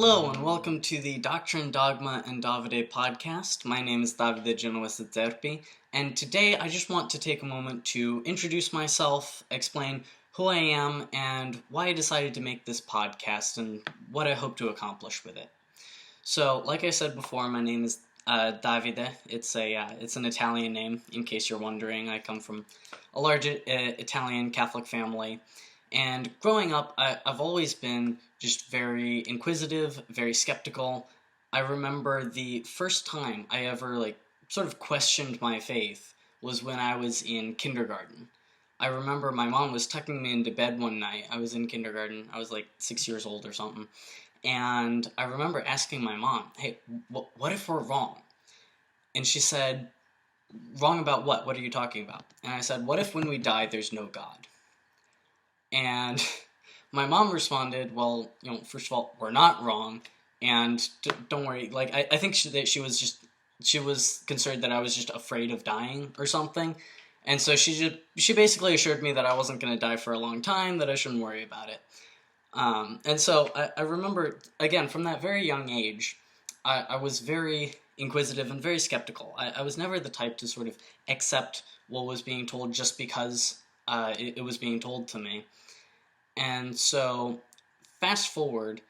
Hello and welcome to the Doctrine, Dogma, and Davide podcast. My name is Davide, and today I just want to take a moment to introduce myself, explain who I am, and why I decided to make this podcast, and what I hope to accomplish with it. So, like I said before, my name is Davide. It's an Italian name, in case you're wondering. I come from a large Italian Catholic family. And growing up, I've always been just very inquisitive, very skeptical. I remember the first time I ever, sort of questioned my faith was when I was in kindergarten. I remember my mom was tucking me into bed one night. I was in kindergarten. I was 6 years old or something. And I remember asking my mom, hey, what if we're wrong? And she said, wrong about what? What are you talking about? And I said, what if when we die there's no God? And my mom responded, well, first of all, we're not wrong, and don't worry. I think she was concerned that I was just afraid of dying or something, and so she basically assured me that I wasn't going to die for a long time, that I shouldn't worry about it. And so I remember, again, from that very young age, I was very inquisitive and very skeptical. I was never the type to sort of accept what was being told just because it was being told to me. And so, fast forward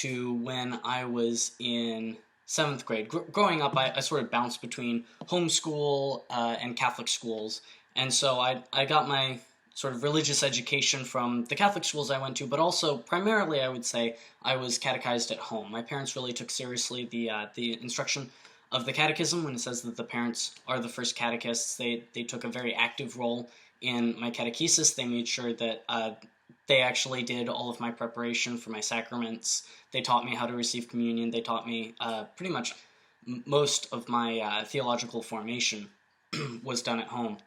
to when I was in 7th grade. Growing up, I sort of bounced between homeschool and Catholic schools. And so I got my sort of religious education from the Catholic schools I went to, but also, primarily, I would say, I was catechized at home. My parents really took seriously the instruction of the catechism. When it says that the parents are the first catechists, they took a very active role in my catechesis. They made sure that they actually did all of my preparation for my sacraments. They taught me how to receive communion. They taught me pretty much most of my theological formation was done at home.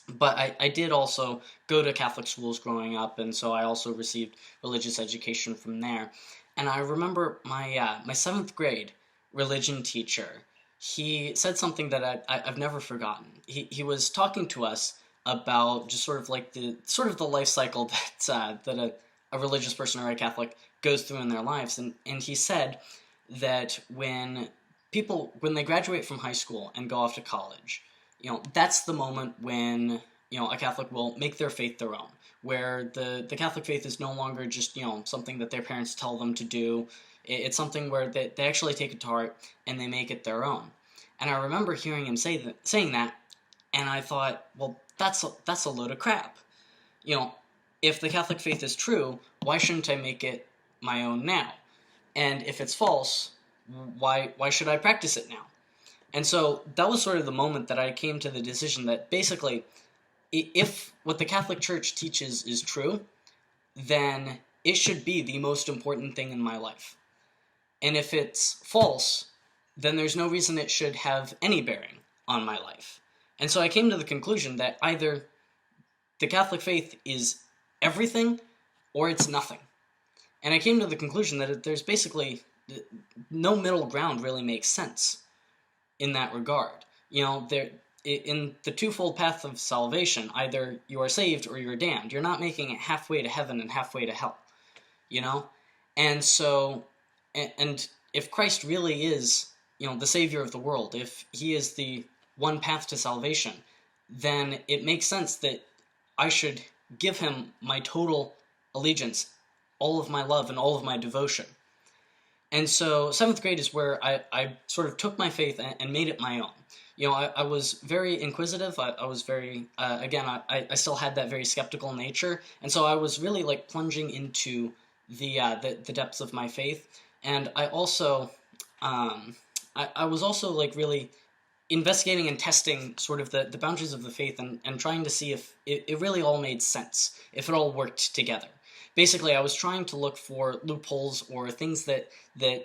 But I did also go to Catholic schools growing up, and so I also received religious education from there. And I remember my 7th grade religion teacher, he said something that I've never forgotten. He was talking to us about just sort of the life cycle that a religious person or a Catholic goes through in their lives, and he said that when they graduate from high school and go off to college, that's the moment when a Catholic will make their faith their own, where the Catholic faith is no longer just something that their parents tell them to do. It's something where they actually take it to heart and they make it their own. And I remember hearing him saying that, and I thought, well, that's a load of crap. If the Catholic faith is true, why shouldn't I make it my own now? And if it's false, why should I practice it now? And so that was sort of the moment that I came to the decision that basically, if what the Catholic Church teaches is true, then it should be the most important thing in my life. And if it's false, then there's no reason it should have any bearing on my life. And so I came to the conclusion that either the Catholic faith is everything or it's nothing. And I came to the conclusion that there's basically no middle ground really makes sense in that regard. In the twofold path of salvation, either you are saved or you're damned. You're not making it halfway to heaven and halfway to hell. And so, and if Christ really is, the Savior of the world, if he is the one path to salvation, then it makes sense that I should give him my total allegiance, all of my love and all of my devotion. And so 7th grade is where I sort of took my faith and made it my own. I was very inquisitive. I was very, again, I still had that very skeptical nature. And so I was really plunging into the depths of my faith. And I also, I was also really investigating and testing sort of the boundaries of the faith and trying to see if it really all made sense, if it all worked together. Basically, I was trying to look for loopholes or things that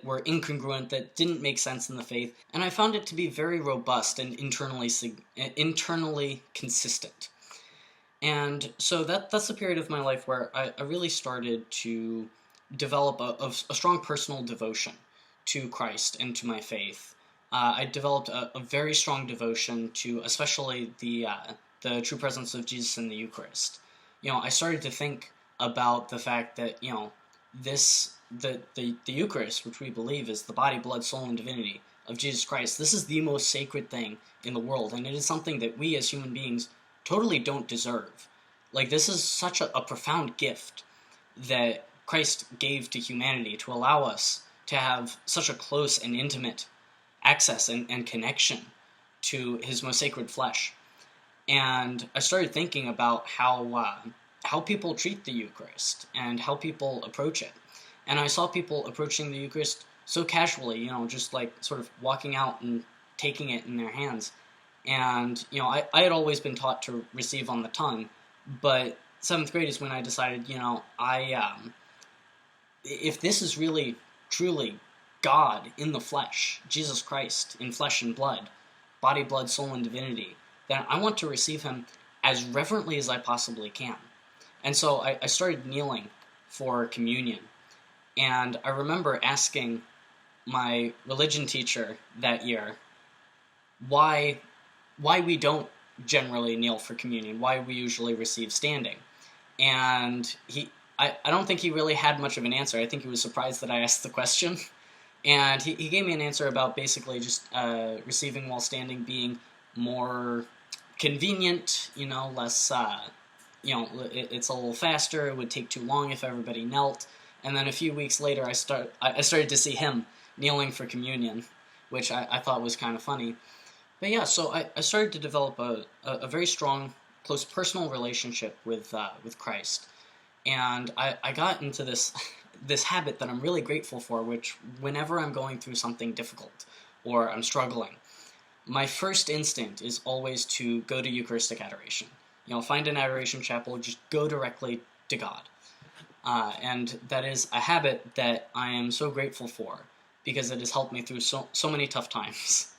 were incongruent, that didn't make sense in the faith, and I found it to be very robust and internally consistent. And so that's the period of my life where I really started to develop a strong personal devotion to Christ and to my faith. I developed a very strong devotion to especially the true presence of Jesus in the Eucharist. I started to think about the fact that, this the Eucharist, which we believe is the body, blood, soul, and divinity of Jesus Christ. This is the most sacred thing in the world, and it is something that we as human beings totally don't deserve. Like, this is such a profound gift that Christ gave to humanity to allow us to have such a close and intimate access and connection to his most sacred flesh. And I started thinking about how people treat the Eucharist and how people approach it. And I saw people approaching the Eucharist so casually, just like sort of walking out and taking it in their hands. And, I had always been taught to receive on the tongue, but 7th grade is when I decided, if this is really, truly God in the flesh, Jesus Christ in flesh and blood, body, blood, soul, and divinity, then I want to receive him as reverently as I possibly can. And so I started kneeling for communion. And I remember asking my religion teacher that year why we don't generally kneel for communion, why we usually receive standing. And I don't think he really had much of an answer. I think he was surprised that I asked the question. And he gave me an answer about basically just receiving while standing being more convenient, less, it's a little faster, it would take too long if everybody knelt. And then a few weeks later, I started to see him kneeling for communion, which I thought was kind of funny. But yeah, so I started to develop a very strong, close personal relationship with Christ. And I got into this habit that I'm really grateful for, which whenever I'm going through something difficult or I'm struggling, my first instinct is always to go to Eucharistic adoration. Find an adoration chapel, just go directly to God. And that is a habit that I am so grateful for, because it has helped me through so many tough times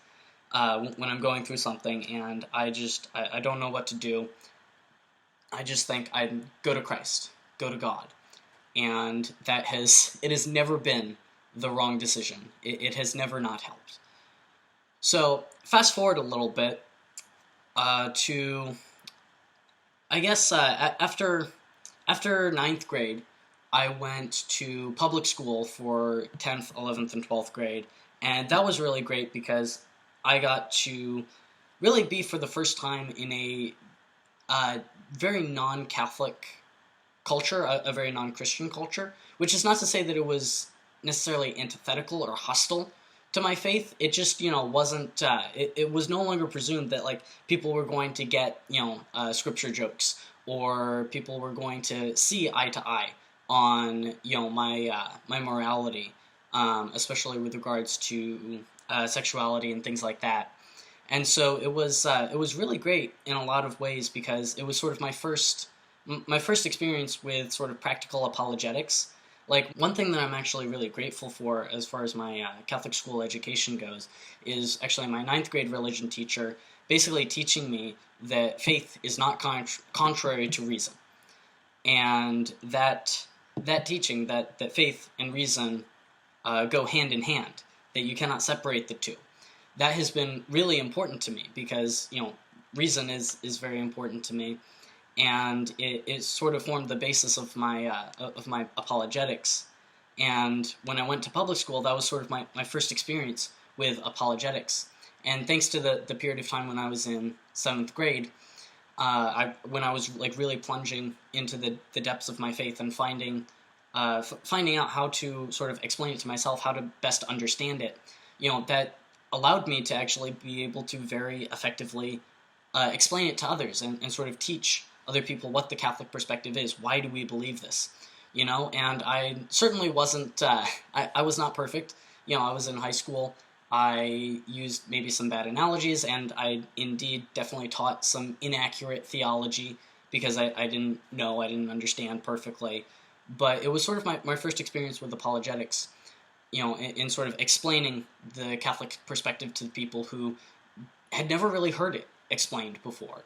when I'm going through something and I don't know what to do. I just think I'd go to Christ, go to God. And it has never been the wrong decision. It has never not helped. So, fast forward a little bit to, I guess, after 9th grade, I went to public school for 10th, 11th, and 12th grade, and that was really great because I got to really be, for the first time, in a very non-Catholic culture, a very non-Christian culture, which is not to say that it was necessarily antithetical or hostile to my faith. It just, wasn't, it was no longer presumed that, like, people were going to get, scripture jokes, or people were going to see eye to eye on, my morality, especially with regards to sexuality and things like that. And so it was really great in a lot of ways, because it was sort of my first experience with sort of practical apologetics. Like, one thing that I'm actually really grateful for as far as my Catholic school education goes is actually my 9th grade religion teacher basically teaching me that faith is not contrary to reason. And that teaching, that faith and reason go hand in hand, that you cannot separate the two. That has been really important to me because, reason is very important to me. And it sort of formed the basis of my apologetics. And when I went to public school, that was sort of my first experience with apologetics. And thanks to the period of time when I was in 7th grade, when I was like really plunging into the depths of my faith and finding out how to sort of explain it to myself, how to best understand it, that allowed me to actually be able to very effectively explain it to others and sort of teach other people what the Catholic perspective is. Why do we believe this? And I certainly wasn't, I was not perfect. I was in high school. I used maybe some bad analogies, and I indeed definitely taught some inaccurate theology because I didn't know, I didn't understand perfectly. But it was sort of my first experience with apologetics, in sort of explaining the Catholic perspective to people who had never really heard it explained before,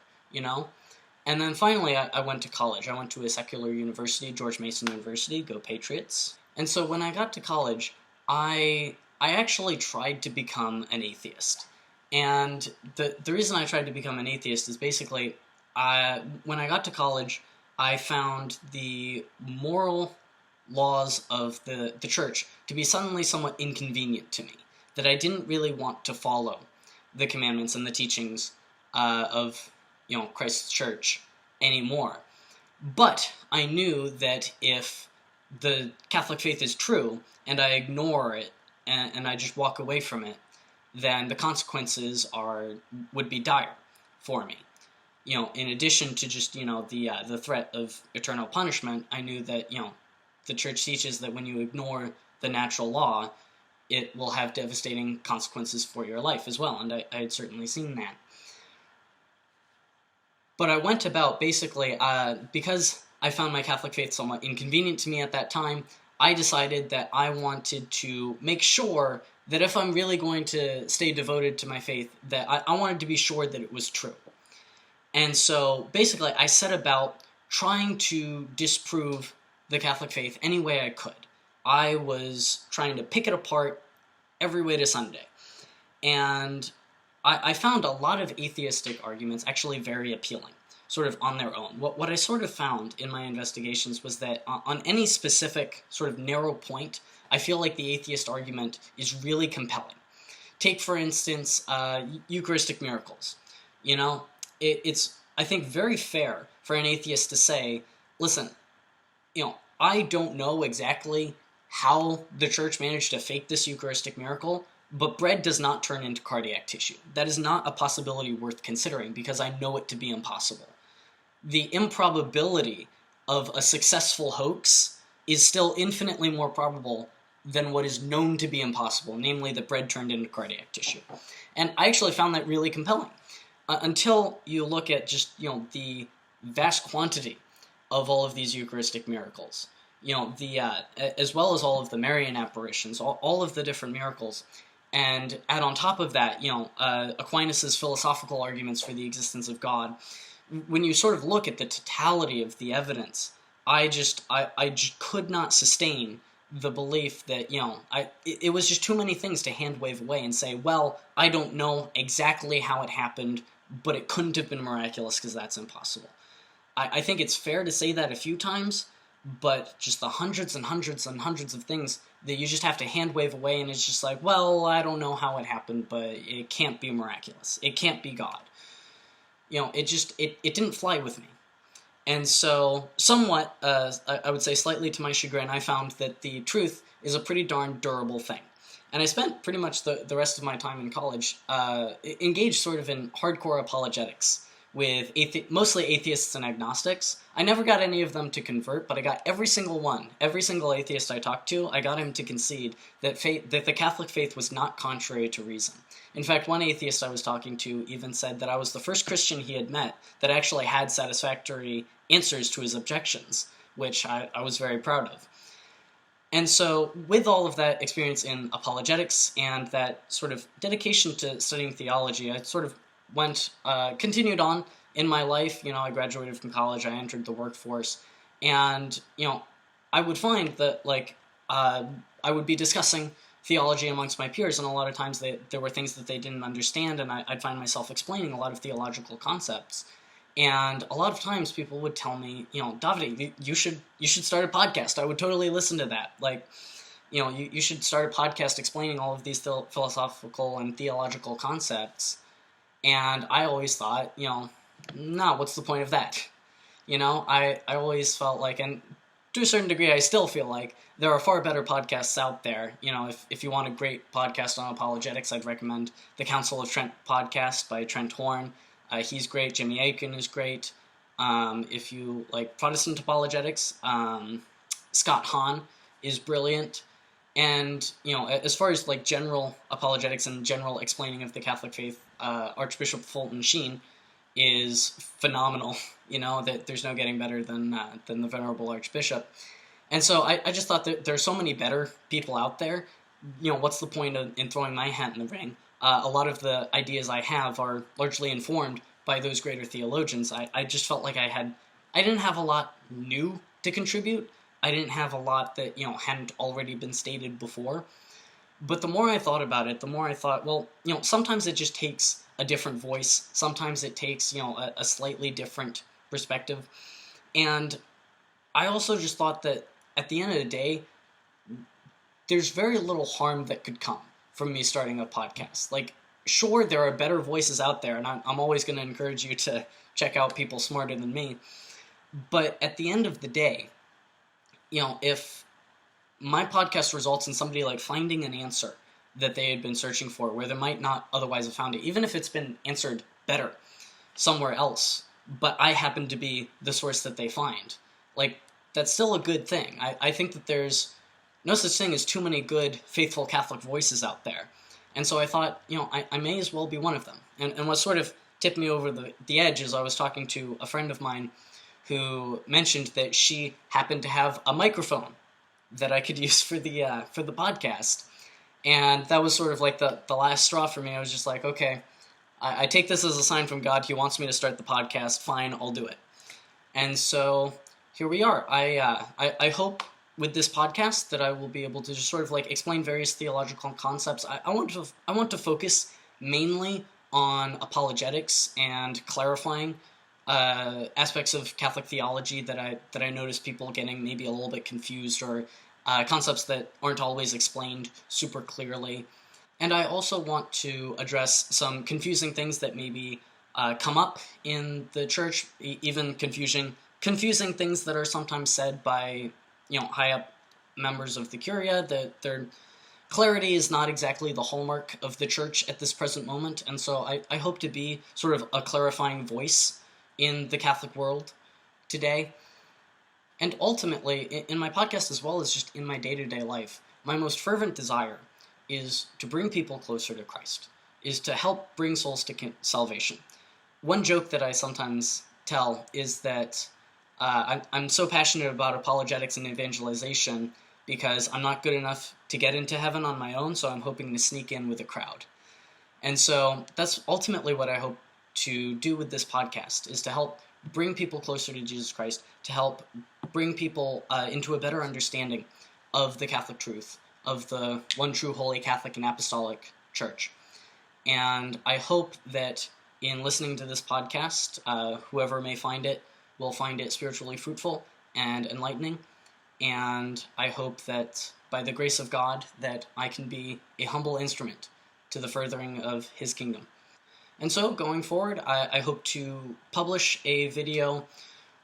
And then finally, I went to college. I went to a secular university, George Mason University, go Patriots. And so when I got to college, I actually tried to become an atheist. And the reason I tried to become an atheist is basically, when I got to college, I found the moral laws of the church to be suddenly somewhat inconvenient to me, that I didn't really want to follow the commandments and the teachings of Christ's church anymore. But I knew that if the Catholic faith is true and I ignore it and I just walk away from it, then the consequences would be dire for me. In addition to just the threat of eternal punishment, I knew that the church teaches that when you ignore the natural law, it will have devastating consequences for your life as well, and I had certainly seen that. But I went about basically, because I found my Catholic faith somewhat inconvenient to me at that time, I decided that I wanted to make sure that if I'm really going to stay devoted to my faith, that I wanted to be sure that it was true. And so basically I set about trying to disprove the Catholic faith any way I could. I was trying to pick it apart every way to Sunday. And I found a lot of atheistic arguments actually very appealing, sort of on their own. What I sort of found in my investigations was that on any specific sort of narrow point, I feel like the atheist argument is really compelling. Take, for instance, Eucharistic miracles. It's, I think, very fair for an atheist to say, listen, I don't know exactly how the church managed to fake this Eucharistic miracle, but bread does not turn into cardiac tissue. That is not a possibility worth considering because I know it to be impossible. The improbability of a successful hoax is still infinitely more probable than what is known to be impossible, namely that bread turned into cardiac tissue. And I actually found that really compelling. Until you look at just, the vast quantity of all of these Eucharistic miracles, as well as all of the Marian apparitions, all of the different miracles, and add on top of that, Aquinas' philosophical arguments for the existence of God. When you sort of look at the totality of the evidence, I just could not sustain the belief that, it was just too many things to hand wave away and say, well, I don't know exactly how it happened, but it couldn't have been miraculous because that's impossible. I think it's fair to say that a few times, but just the hundreds and hundreds and hundreds of things that you just have to hand wave away, and it's just like, well, I don't know how it happened, but it can't be miraculous. It can't be God. It didn't fly with me. And so, somewhat, I would say slightly to my chagrin, I found that the truth is a pretty darn durable thing. And I spent pretty much the rest of my time in college engaged sort of in hardcore apologetics with mostly atheists and agnostics. I never got any of them to convert, but I got every single atheist I talked to, I got him to concede that the Catholic faith was not contrary to reason. In fact, one atheist I was talking to even said that I was the first Christian he had met that actually had satisfactory answers to his objections, which I was very proud of. And so, with all of that experience in apologetics and that sort of dedication to studying theology, I sort of continued on in my life. I graduated from college, I entered the workforce, and, I would find that, I would be discussing theology amongst my peers, and a lot of times there were things that they didn't understand, and I'd find myself explaining a lot of theological concepts. And a lot of times people would tell me, Davide, you should start a podcast. I would totally listen to that. You should start a podcast explaining all of these philosophical and theological concepts. And I always thought, nah, what's the point of that? I always felt like, and to a certain degree I still feel like, there are far better podcasts out there. If you want a great podcast on apologetics, I'd recommend the Council of Trent podcast by Trent Horn. He's great. Jimmy Akin is great. If you like Protestant apologetics, Scott Hahn is brilliant. And, as far as general apologetics and general explaining of the Catholic faith, Archbishop Fulton Sheen is phenomenal. That there's no getting better than the Venerable Archbishop. And so I just thought that there are so many better people out there. What's the point in throwing my hat in the ring? A lot of the ideas I have are largely informed by those greater theologians. I just felt like I didn't have a lot new to contribute. I didn't have a lot that, hadn't already been stated before. But the more I thought about it, the more I thought, well, sometimes it just takes a different voice. Sometimes it takes, a slightly different perspective. And I also just thought that at the end of the day, there's very little harm that could come from me starting a podcast. Like, sure, there are better voices out there, and I'm always going to encourage you to check out people smarter than me. But at the end of the day, if my podcast results in somebody like finding an answer that they had been searching for where they might not otherwise have found it, even if it's been answered better somewhere else, but I happen to be the source that they find, like, that's still a good thing. I think that there's no such thing as too many good, faithful Catholic voices out there. And so I thought, I may as well be one of them. And what sort of tipped me over the edge is I was talking to a friend of mine who mentioned that she happened to have a microphone that I could use for the podcast. And that was sort of like the last straw for me. I was just like, okay, I take this as a sign from God. He wants me to start the podcast. Fine, I'll do it. And so here we are. I hope with this podcast that I will be able to just sort of like explain various theological concepts. I want to focus mainly on apologetics and clarifying aspects of Catholic theology that I notice people getting maybe a little bit confused, or concepts that aren't always explained super clearly. And I also want to address some confusing things that maybe come up in the church, even confusing things that are sometimes said by high up members of the Curia, that their clarity is not exactly the hallmark of the church at this present moment. And so I hope to be sort of a clarifying voice in the Catholic world today. And ultimately, in my podcast as well as just in my day-to-day life, my most fervent desire is to bring people closer to Christ, is to help bring souls to salvation. One joke that I sometimes tell is that I'm so passionate about apologetics and evangelization because I'm not good enough to get into heaven on my own, so I'm hoping to sneak in with a crowd. And so that's ultimately what I hope to do with this podcast, is to help bring people closer to Jesus Christ, to help bring people into a better understanding of the Catholic truth, of the one true holy Catholic and Apostolic Church. And I hope that in listening to this podcast, whoever may find it will find it spiritually fruitful and enlightening. And I hope that by the grace of God that I can be a humble instrument to the furthering of His kingdom. And so going forward, I hope to publish a video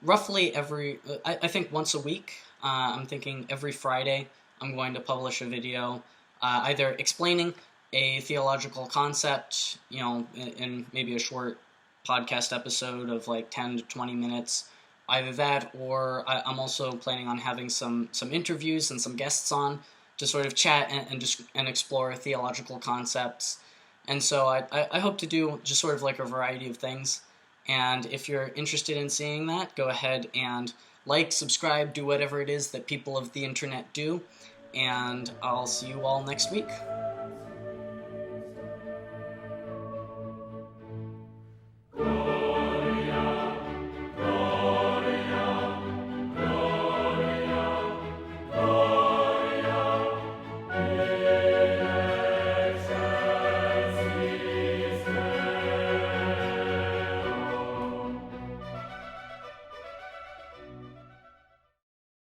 roughly I think once a week. I'm thinking every Friday I'm going to publish a video either explaining a theological concept, in maybe a short podcast episode of like 10 to 20 minutes, either that, or I'm also planning on having some interviews and some guests on to sort of chat and explore theological concepts. And so I hope to do just sort of like a variety of things. And if you're interested in seeing that, go ahead and like, subscribe, do whatever it is that people of the internet do. And I'll see you all next week.